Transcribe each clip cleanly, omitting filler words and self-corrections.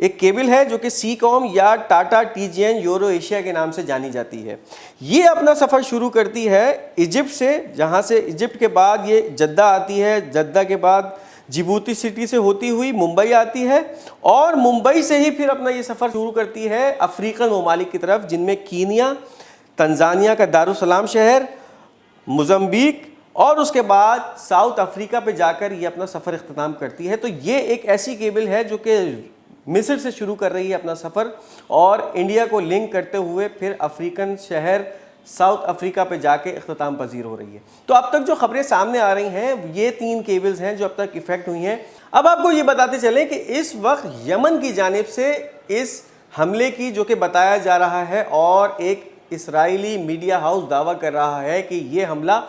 ایک کیبل ہے جو کہ سی کام یا ٹاٹا TGN یورو ایشیا کے نام سے جانی جاتی ہے. یہ اپنا سفر شروع کرتی ہے ایجپٹ سے، جہاں سے ایجپٹ کے بعد یہ جدہ آتی ہے، جدہ کے بعد جبوتی سٹی سے ہوتی ہوئی ممبئی آتی ہے، اور ممبئی سے ہی پھر اپنا یہ سفر شروع کرتی ہے افریقن ممالک کی طرف، جن میں کینیا، تنزانیہ کا دارالسلام شہر، موزمبیق، اور اس کے بعد ساؤتھ افریقہ پہ جا کر یہ اپنا سفر اختتام کرتی ہے. تو یہ ایک ایسی کیبل ہے جو کہ مصر سے شروع کر رہی ہے اپنا سفر اور انڈیا کو لنک کرتے ہوئے پھر افریقن شہر ساؤتھ افریقہ پہ جا کے اختتام پذیر ہو رہی ہے. تو اب تک جو خبریں سامنے آ رہی ہیں یہ 3 کیبلز ہیں جو اب تک ایفیکٹ ہوئی ہیں. اب آپ کو یہ بتاتے چلیں کہ اس وقت یمن کی جانب سے اس حملے کی جو کہ بتایا جا رہا ہے، اور ایک اسرائیلی میڈیا ہاؤس دعویٰ کر رہا ہے کہ یہ حملہ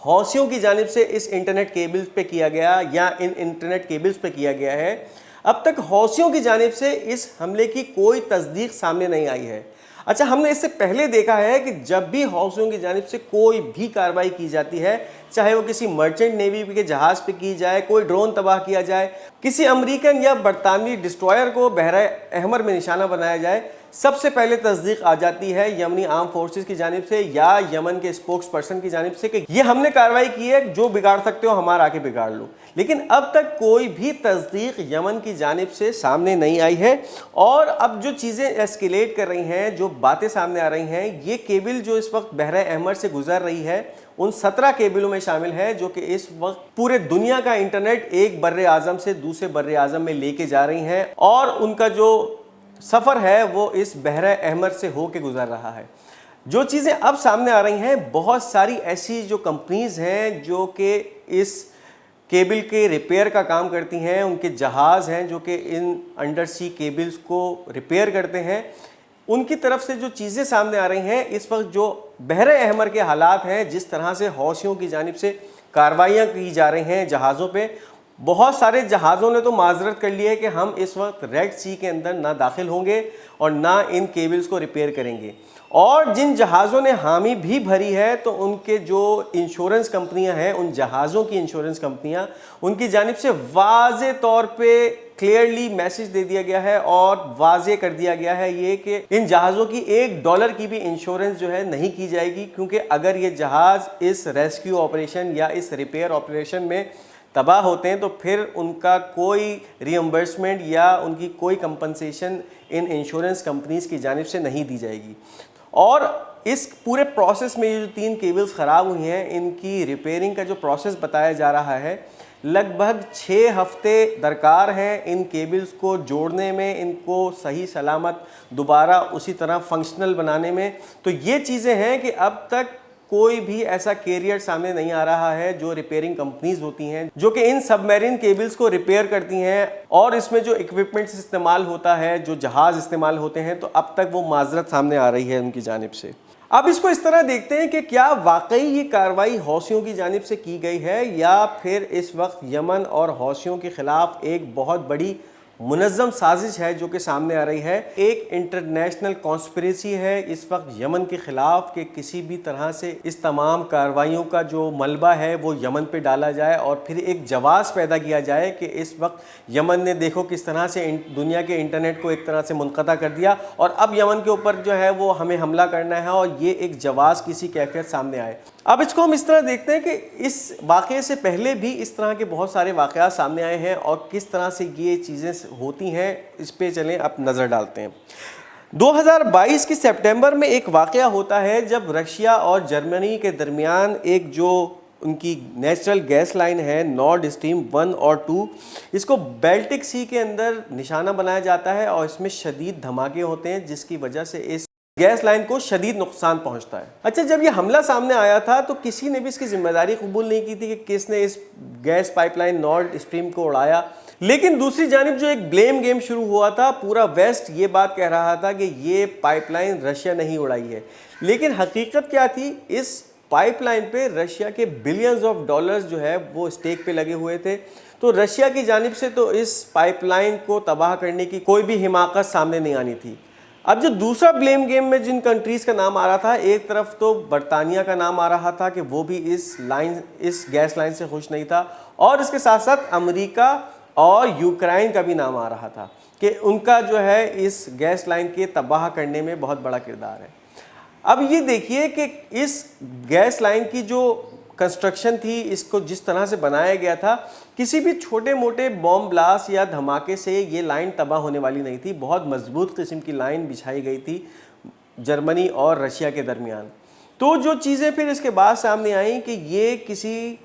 حوثیوں کی جانب سے اس انٹرنیٹ کیبلز پہ کیا گیا یا ان انٹرنیٹ کیبلز پہ کیا گیا ہے. اب تک حوثیوں کی جانب سے اس حملے کی کوئی تصدیق سامنے نہیں آئی ہے. اچھا، ہم نے اس سے پہلے دیکھا ہے کہ جب بھی حوثیوں کی جانب سے کوئی بھی کارروائی کی جاتی ہے، چاہے وہ کسی مرچنٹ نیوی کے جہاز پہ کی جائے، کوئی ڈرون تباہ کیا جائے، کسی امریکن یا برطانوی ڈسٹرائر کو بحیرہ احمر میں نشانہ بنایا جائے، سب سے پہلے تصدیق آ جاتی ہے یمنی آرم فورسز کی جانب سے یا یمن کے اسپوکس پرسن کی جانب سے کہ یہ ہم نے کارروائی کی ہے، جو بگاڑ سکتے ہو ہمارا آ کے بگاڑ لو. لیکن اب تک کوئی بھی تصدیق یمن کی جانب سے سامنے نہیں آئی ہے. اور اب جو چیزیں ایسکیلیٹ کر رہی ہیں، جو باتیں سامنے آ رہی ہیں، یہ کیبل جو اس وقت بحیرہ احمر سے گزر رہی ہے ان 17 کیبلوں میں شامل ہے جو کہ اس وقت پورے دنیا کا انٹرنیٹ ایک بر اعظم سے دوسرے بر اعظم میں لے کے جا رہی ہیں، اور ان کا جو سفر ہے وہ اس بحیرہ احمر سے ہو کے گزر رہا ہے. جو چیزیں اب سامنے آ رہی ہیں، بہت ساری ایسی جو کمپنیز ہیں جو کہ اس کیبل کے ریپیئر کا کام کرتی ہیں، ان کے جہاز ہیں جو کہ ان انڈر سی کیبلز کو ریپیئر کرتے ہیں، ان کی طرف سے جو چیزیں سامنے آ رہی ہیں اس وقت، جو بحیرہ احمر کے حالات ہیں، جس طرح سے حوثیوں کی جانب سے کارروائیاں کی جا رہی ہیں جہازوں پہ، بہت سارے جہازوں نے تو معذرت کر لی ہے کہ ہم اس وقت ریڈ سی کے اندر نہ داخل ہوں گے اور نہ ان کیبلز کو ریپیئر کریں گے. اور جن جہازوں نے حامی بھی بھری ہے تو ان کے جو انشورنس کمپنیاں ہیں، ان جہازوں کی انشورنس کمپنیاں، ان کی جانب سے واضح طور پہ کلیئرلی میسج دے دیا گیا ہے اور واضح کر دیا گیا ہے یہ کہ ان جہازوں کی $1 کی بھی انشورنس جو ہے نہیں کی جائے گی، کیونکہ اگر یہ جہاز اس ریسکیو آپریشن یا اس ریپیئر آپریشن میں تباہ ہوتے ہیں تو پھر ان کا کوئی ری ایمبرسمنٹ یا ان کی کوئی کمپنسیشن ان انشورنس کمپنیز کی جانب سے نہیں دی جائے گی. اور اس پورے پروسیس میں یہ جو 3 کیبلز خراب ہوئی ہیں، ان کی ریپیئرنگ کا جو پروسیس بتایا جا رہا ہے، لگ بھگ 6 ہفتے درکار ہیں ان کیبلز کو جوڑنے میں، ان کو صحیح سلامت دوبارہ اسی طرح فنکشنل بنانے میں. تو یہ چیزیں ہیں کہ اب تک کوئی بھی ایسا کیریئر سامنے نہیں آ رہا ہے جو ریپیئرنگ کمپنیز ہوتی ہیں جو کہ ان سب میرین کیبلز کو ریپیئر کرتی ہیں، اور اس میں جو اکوپمنٹس استعمال ہوتا ہے، جو جہاز استعمال ہوتے ہیں، تو اب تک وہ معذرت سامنے آ رہی ہے ان کی جانب سے. اب اس کو اس طرح دیکھتے ہیں کہ کیا واقعی یہ کارروائی حوثیوں کی جانب سے کی گئی ہے، یا پھر اس وقت یمن اور حوثیوں کے خلاف ایک بہت بڑی منظم سازش ہے جو کہ سامنے آ رہی ہے. ایک انٹرنیشنل کانسپریسی ہے اس وقت یمن کے خلاف کہ کسی بھی طرح سے اس تمام کارروائیوں کا جو ملبہ ہے وہ یمن پہ ڈالا جائے، اور پھر ایک جواز پیدا کیا جائے کہ اس وقت یمن نے دیکھو کس طرح سے دنیا کے انٹرنیٹ کو ایک طرح سے منقطع کر دیا، اور اب یمن کے اوپر جو ہے وہ ہمیں حملہ کرنا ہے، اور یہ ایک جواز کسی کیفیت سامنے آئے. اب اس کو ہم اس طرح دیکھتے ہیں کہ اس واقعے سے پہلے بھی اس طرح کے بہت سارے واقعات سامنے آئے ہیں، اور کس طرح سے یہ چیزیں ہوتی ہیں اس پہ چلیں اب نظر ڈالتے ہیں. 2022 کی سپٹمبر میں ایک واقعہ ہوتا ہے جب رشیا اور جرمنی کے درمیان ایک جو ان کی نیچرل گیس لائن ہے نارڈ اسٹریم 1 اور 2، اس کو بیلٹک سی کے اندر نشانہ بنایا جاتا ہے، اور اس میں شدید دھماکے ہوتے ہیں جس کی وجہ سے اس گیس لائن کو شدید نقصان پہنچتا ہے. اچھا، جب یہ حملہ سامنے آیا تھا تو کسی نے بھی اس کی ذمہ داری قبول نہیں کی تھی کہ کس نے اس گیس پائپ لائن نارڈ اسٹریم کو اڑایا. لیکن دوسری جانب جو ایک بلیم گیم شروع ہوا تھا، پورا ویسٹ یہ بات کہہ رہا تھا کہ یہ پائپ لائن رشیا نہیں اڑائی ہے. لیکن حقیقت کیا تھی؟ اس پائپ لائن پہ رشیا کے بلینز آف ڈالرز جو ہے وہ اسٹیک پہ لگے ہوئے تھے. تو رشیا کی جانب سے تو اس پائپ لائن کو تباہ کرنے کی کوئی بھی حماقت سامنے نہیں آنی تھی. اب جو دوسرا بلیم گیم میں جن کنٹریز کا نام آ رہا تھا، ایک طرف تو برطانیہ کا نام آ رہا تھا کہ وہ بھی اس گیس لائن سے خوش نہیں تھا، اور اس کے ساتھ ساتھ امریکہ اور یوکرائن کا بھی نام آ رہا تھا. کہ ان کا جو ہے اس گیس لائن کے تباہ کرنے میں بہت بڑا کردار ہے۔ اب یہ دیکھیے کہ اس گیس لائن کی جو کنسٹرکشن تھی، اس کو جس طرح سے بنایا گیا تھا، کسی بھی چھوٹے موٹے بوم بلاسٹ یا دھماکے سے یہ لائن تباہ ہونے والی نہیں تھی۔ بہت مضبوط قسم کی لائن بچھائی گئی تھی جرمنی اور رشیا کے درمیان۔ تو جو چیزیں پھر اس کے بعد سامنے آئیں کہ یہ کسی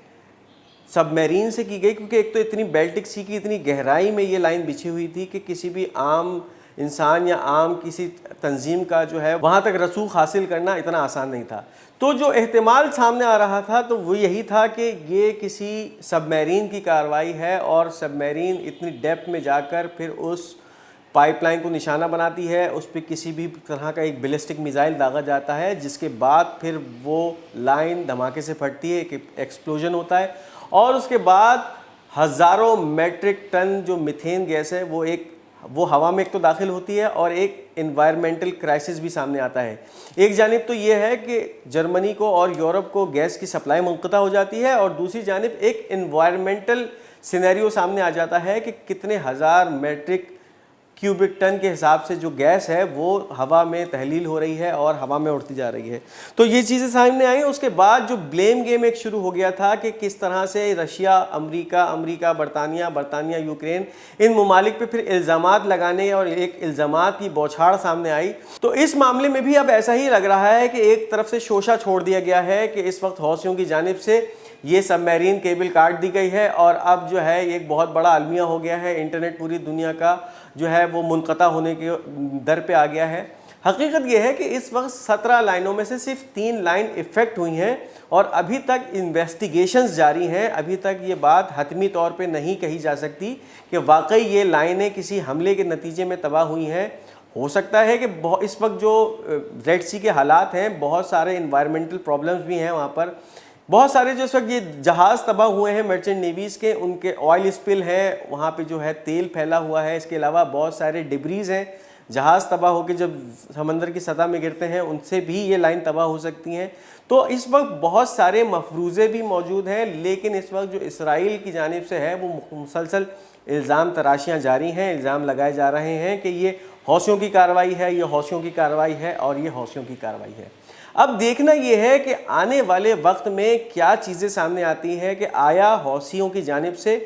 سب میرین سے کی گئی، کیونکہ ایک تو اتنی بیلٹک سی کی اتنی گہرائی میں یہ لائن بچھی ہوئی تھی کہ کسی بھی عام انسان یا عام کسی تنظیم کا جو ہے وہاں تک رسوخ حاصل کرنا اتنا آسان نہیں تھا۔ تو جو احتمال سامنے آ رہا تھا تو وہ یہی تھا کہ یہ کسی سب میرین کی کارروائی ہے، اور سب میرین اتنی ڈیپتھ میں جا کر پھر اس پائپ لائن کو نشانہ بناتی ہے، اس پہ کسی بھی طرح کا ایک بیلسٹک میزائل داغا جاتا ہے، جس کے بعد پھر وہ لائن دھماکے سے پھٹتی ہے، ایک ایکسپلوژن ہوتا ہے، اور اس کے بعد ہزاروں میٹرک ٹن جو میتھین گیس ہے وہ ہوا میں ایک تو داخل ہوتی ہے، اور ایک انوائرمنٹل کرائسس بھی سامنے آتا ہے۔ ایک جانب تو یہ ہے کہ جرمنی کو اور یورپ کو گیس کی سپلائی منقطع ہو جاتی ہے، اور دوسری جانب ایک انوائرمنٹل سینیریو سامنے آ جاتا ہے کہ کتنے ہزار میٹرک کیوبک ٹن کے حساب سے جو گیس ہے وہ ہوا میں تحلیل ہو رہی ہے اور ہوا میں اڑتی جا رہی ہے۔ تو یہ چیزیں سامنے آئیں۔ اس کے بعد جو بلیم گیم ایک شروع ہو گیا تھا کہ کس طرح سے رشیا، امریکہ، برطانیہ، یوکرین، ان ممالک پہ پھر الزامات لگانے اور ایک الزامات کی بوچھاڑ سامنے آئی۔ تو اس معاملے میں بھی اب ایسا ہی لگ رہا ہے کہ ایک طرف سے شوشہ چھوڑ دیا گیا ہے کہ اس وقت حوثیوں کی جانب سے یہ سب میرین کیبل کاٹ دی گئی ہے، اور اب جو ہے ایک بہت بڑا المیہ ہو گیا ہے، انٹرنیٹ پوری دنیا کا جو ہے وہ منقطع ہونے کے در پہ آ گیا ہے۔ حقیقت یہ ہے کہ اس وقت 17 لائنوں میں سے صرف 3 لائن افیکٹ ہوئی ہیں، اور ابھی تک انویسٹیگیشنز جاری ہیں۔ ابھی تک یہ بات حتمی طور پہ نہیں کہی جا سکتی کہ واقعی یہ لائنیں کسی حملے کے نتیجے میں تباہ ہوئی ہیں۔ ہو سکتا ہے کہ اس وقت جو ریڈ سی کے حالات ہیں، بہت سارے انوائرمنٹل پرابلمز بھی ہیں وہاں پر، بہت سارے جو اس وقت یہ جہاز تباہ ہوئے ہیں مرچنٹ نیویز کے، ان کے آئل اسپل ہے، وہاں پہ جو ہے تیل پھیلا ہوا ہے۔ اس کے علاوہ بہت سارے ڈبریز ہیں، جہاز تباہ ہو کے جب سمندر کی سطح میں گرتے ہیں ان سے بھی یہ لائن تباہ ہو سکتی ہیں۔ تو اس وقت بہت سارے مفروضے بھی موجود ہیں، لیکن اس وقت جو اسرائیل کی جانب سے ہے وہ مسلسل الزام تراشیاں جاری ہیں، الزام لگائے جا رہے ہیں کہ یہ حوثیوں کی کارروائی ہے، یہ حوثیوں کی کارروائی ہے، اور یہ حوثیوں کی کارروائی ہے۔ اب دیکھنا یہ ہے کہ آنے والے وقت میں کیا چیزیں سامنے آتی ہیں، کہ آیا حوثیوں کی جانب سے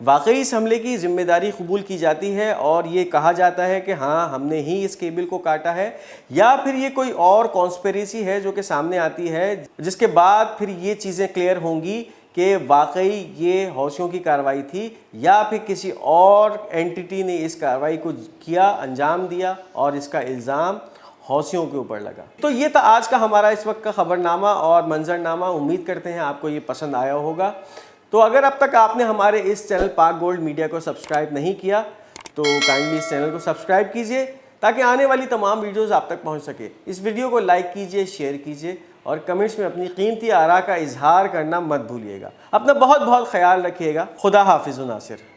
واقعی اس حملے کی ذمہ داری قبول کی جاتی ہے اور یہ کہا جاتا ہے کہ ہاں ہم نے ہی اس کیبل کو کاٹا ہے، یا پھر یہ کوئی اور کانسپیریسی ہے جو کہ سامنے آتی ہے، جس کے بعد پھر یہ چیزیں کلیئر ہوں گی کہ واقعی یہ حوثیوں کی کارروائی تھی، یا پھر کسی اور اینٹیٹی نے اس کارروائی کو کیا، انجام دیا، اور اس کا الزام حوثیوں کے اوپر لگا۔ تو یہ تھا آج کا ہمارا اس وقت کا خبرنامہ اور منظرنامہ۔ امید کرتے ہیں آپ کو یہ پسند آیا ہوگا۔ تو اگر اب تک آپ نے ہمارے اس چینل پاک گولڈ میڈیا کو سبسکرائب نہیں کیا تو کائنڈلی اس چینل کو سبسکرائب کیجئے تاکہ آنے والی تمام ویڈیوز آپ تک پہنچ سکے۔ اس ویڈیو کو لائک کیجئے، شیئر کیجئے، اور کمنٹس میں اپنی قیمتی آراء کا اظہار کرنا مت بھولیے گا۔ اپنا بہت بہت خیال رکھیے گا۔ خدا حافظ و ناصر۔